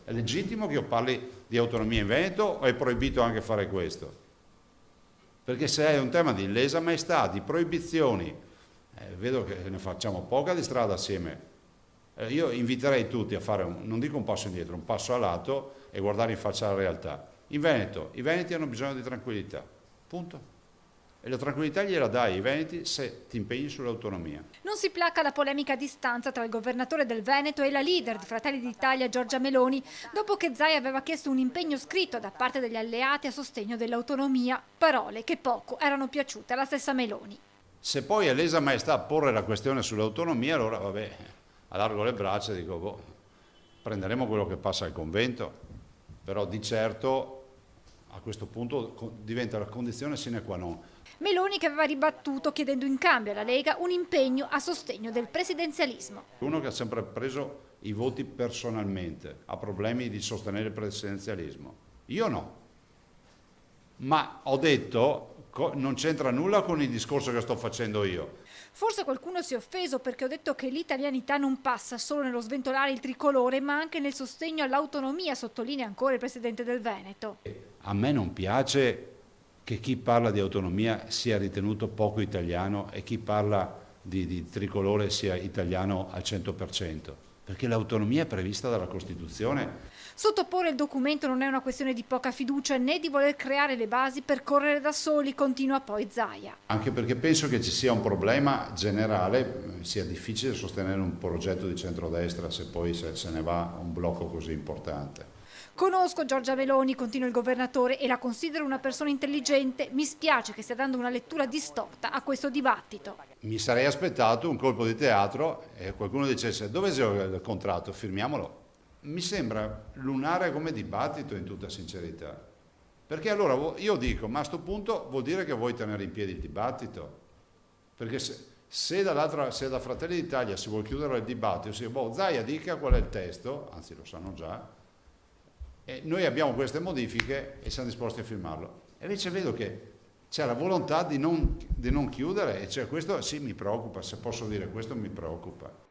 È legittimo che io parli di autonomia in Veneto o è proibito anche fare questo? Perché se è un tema di lesa maestà, di proibizioni, vedo che ne facciamo poca di strada assieme. Io inviterei tutti a fare, non dico un passo indietro, un passo a lato e guardare in faccia la realtà. In Veneto, i veneti hanno bisogno di tranquillità, punto. E la tranquillità gliela dai ai veneti se ti impegni sull'autonomia. Non si placa la polemica a distanza tra il governatore del Veneto e la leader di Fratelli d'Italia Giorgia Meloni, dopo che Zaia aveva chiesto un impegno scritto da parte degli alleati a sostegno dell'autonomia, parole che poco erano piaciute alla stessa Meloni. Se poi è lesa maestà porre la questione sull'autonomia, allora vabbè, allargo le braccia e dico, boh, prenderemo quello che passa al convento, però di certo a questo punto diventa la condizione sine qua non. Meloni che aveva ribattuto chiedendo in cambio alla Lega un impegno a sostegno del presidenzialismo. Uno che ha sempre preso i voti personalmente, ha problemi di sostenere il presidenzialismo. Io no. Ma ho detto, non c'entra nulla con il discorso che sto facendo io. Forse qualcuno si è offeso perché ho detto che l'italianità non passa solo nello sventolare il tricolore, ma anche nel sostegno all'autonomia, sottolinea ancora il presidente del Veneto. A me non piace che chi parla di autonomia sia ritenuto poco italiano e chi parla di tricolore sia italiano al 100%, perché l'autonomia è prevista dalla Costituzione. Sottoporre il documento non è una questione di poca fiducia né di voler creare le basi per correre da soli, continua poi Zaia. Anche perché penso che ci sia un problema generale, sia difficile sostenere un progetto di centrodestra se poi se ne va un blocco così importante. Conosco Giorgia Meloni, continua il governatore, e la considero una persona intelligente. Mi spiace che stia dando una lettura distorta a questo dibattito. Mi sarei aspettato un colpo di teatro e qualcuno dicesse dove c'è il contratto, firmiamolo. Mi sembra lunare come dibattito in tutta sincerità. Perché allora io dico, ma a sto punto vuol dire che vuoi tenere in piedi il dibattito? Perché se da Fratelli d'Italia si vuole chiudere il dibattito, si dice, boh, Zaia dica qual è il testo, anzi lo sanno già, e noi abbiamo queste modifiche e siamo disposti a firmarlo. E invece vedo che c'è la volontà di non chiudere, e cioè questo sì mi preoccupa, se posso dire questo mi preoccupa.